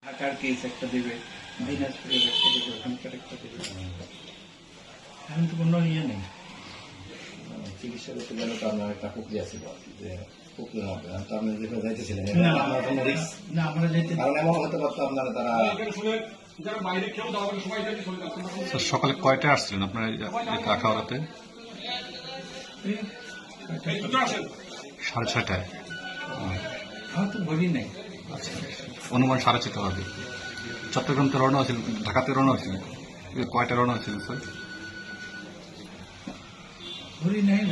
ঢাকার কেস একটা দেবে, দিনাজপুরের একটা দেবে, ওখানকার একটা দেবে। এখন তো কোনো ইয়ে নেই। চিকিৎসা করতে গেলে তো আপনার একটা প্রক্রিয়া ছিল যে প্রক্রিয়ার মধ্যে তো আপনি যেখানে যাইতেছিলেন না, আপনার কোনো রিস্ক না আমরা যেতে কারণ এমন হতে পারতো আপনারা তারা স্যার, সকালে কয়টায় আসছিলেন আপনার কাকাওয়ারাতে? 6:30। আমার তো ভরি নেই। আচ্ছা, অনুমান 6:30 হবে। চট্টগ্রামতে রওনা হয়েছিল, ঢাকাতে রওনা হয়েছিল, কয়টা রওনা হয়েছিল স্যার? ভরি নেই,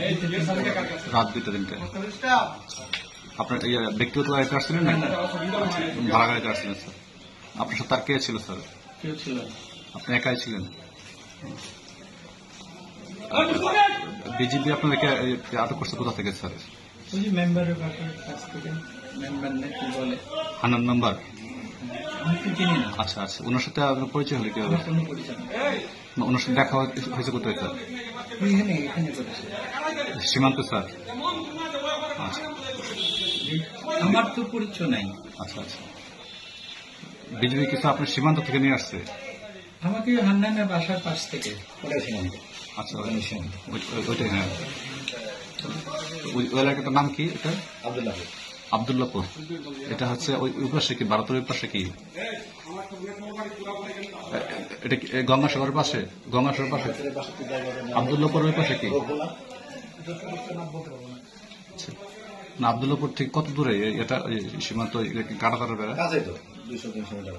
রাত 2টা-3টায়। আপনার ব্যক্তিগত গাড়িতে আসছিলেন না ভাড়া গাড়িতে আসছিলেন স্যার? আপনার সাথে আর কে ছিল স্যার? কেউ ছিল না। আপনি একাই ছিলেন? বিজিবি আপনাদেরকে আটক করছে কোথা থেকে স্যার? ওই যে মেম্বারের কাছ থেকে, মেম্বার না কি বলে, হান্নান নাম্বার? আমি তো চিনি না, আচ্ছা আচ্ছা, ওনার সাথে আপনার পরিচয় হলে কি হবে? আমার কোনো পরিচয় নেই। ওনার সাথে দেখা হয়েছে কোথায় স্যার? এখানে করেছে। সীমান্ত স্যার? আচ্ছা আমার তো পরিচয় নাই। আচ্ছা আচ্ছা, বিজেপি কিছু আপনার সীমান্ত থেকে নিয়ে আসছে? আমাকে হান্নানের বাসার পাশ থেকে। ওটাই সীমান্ত আচ্ছা, সীমান্ত ওইটাই, হ্যাঁ। ওই এলাকাটার নাম কি এটা? আব্দুল্লাহ আবদুল্লাপুর। এটা হচ্ছে ওই পাশে কি, ভারতের ওই পাশে কি? এটা কি গঙ্গাসাগরের পাশে? গঙ্গাসাগরের পাশে আবদুল্লাপুর ওই পাশে কি? আচ্ছা। না, আবদুল্লাপুর থেকে কত দূরে এটা সীমান্ত? কাটাতারের বেড়া কাছে তো 200-300 মিটার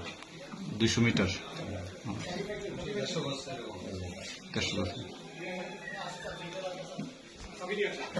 200 মিটার। 150 বছর।